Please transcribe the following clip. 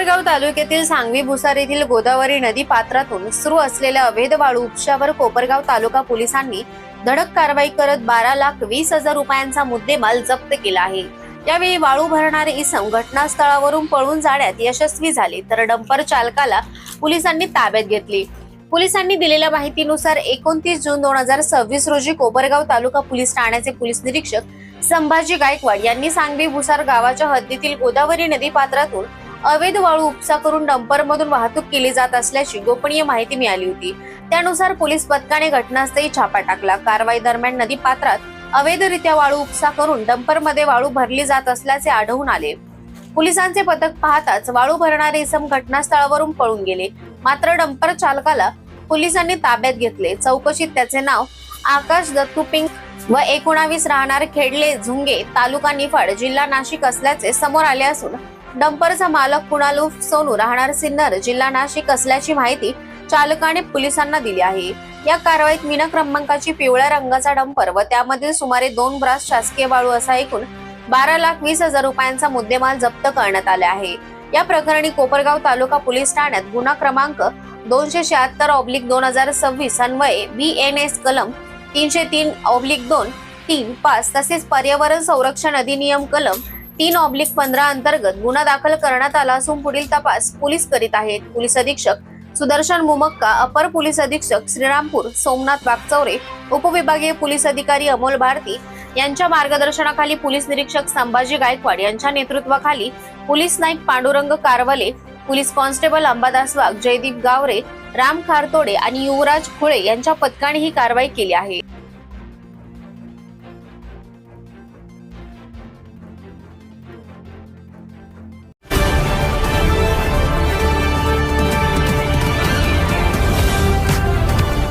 कोपरगाव तालुक्यातील सांगवी भुसार येथील गोदावरी नदी पात्रातून सुरू असलेल्या अवैध वाळू उपशावर कोपरगाव तालुका पोलिसांनी धडक कारवाई करत 12,20,000 रुपयांचा मुद्देमाल जप्त केला आहे। यावेळी वाळू भरणारे इसम घटनास्थळावरून पळून जाण्यात यशस्वी झाले, तर डंपर चालकाला पोलिसांनी ताब्यात घेतले। पोलिसांनी दिलेल्या माहितीनुसार 29 जून 2026 रोजी कोपरगाव तालुका पोलीस ठाण्याचे पोलीस निरीक्षक संभाजी गायकवाड यांनी सांगवी भुसार गावाच्या हद्दीतील गोदावरी नदी पात्रातून अवैध वाळू उपसा करून डंपर मधून वाहतूक केली जात असल्याची गोपनीय माहिती मिळाली होती। त्यानुसार पोलीस पथकाने घटनास्थळी छापा टाकला। कारवाई दरम्यान नदी पात्रात अवैधरित्या वाळू उपसा करून डंपर मध्ये वाळू भरली जात असल्याचे आढळून आले। पोलिसांचे पथक पाहताच वाळू भरणारे इसम घटनास्थळावरून पळून गेले, मात्र डंपर चालकाला पोलिसांनी ताब्यात घेतले। चौकशीत त्याचे नाव आकाश दत्तू पिंक व 19 राहणार खेडले झुंगे, तालुका निफाड, जिल्हा नाशिक असल्याचे समोर आले असून डंपरचा मालक कुणाल उर्फ सोनू राहणार सिन्नर, जिल्हा नाशिक असल्याची माहिती चालकाने पोलिसांना दिली आहे। या कारवाईत मीना क्रमांकाची पिवळ्या रंगाचा डंपर व त्यामधील सुमारे 2 ब्रास शासकीय वाळू असा एकूण 12,20,000 रुपयांचा मुद्देमाल जप्त करण्यात आले आहे। या प्रकरणी कोपरगाव तालुका पोलीस ठाण्यात गुन्हा क्रमांक 276/2026 अन्वये BNS कलम 303/2, 3, 5 तसेच पर्यावरण संरक्षण अधिनियम कलम 3/15 अंतर्गत गुन्हा दाखल करण्यात आला असून पुढील तपास पोलीस करीत आहेत। पोलीस अधीक्षक सुदर्शन मुमक्का, अपर पोलीस अधीक्षक श्रीरामपूर सोमनाथ वागचौरे, उपविभागीय पोलीस अधिकारी अमोल भारती यांच्या मार्गदर्शनाखाली पोलीस निरीक्षक संभाजी गायकवाड यांच्या नेतृत्वाखाली police Naik Pandurang Karavale, police constable Ambadas Wagh, Jaydeep Gavare, Ram Khartode आणि युवराज खुळे यांच्या पथकाने ही कारवाई केली आहे।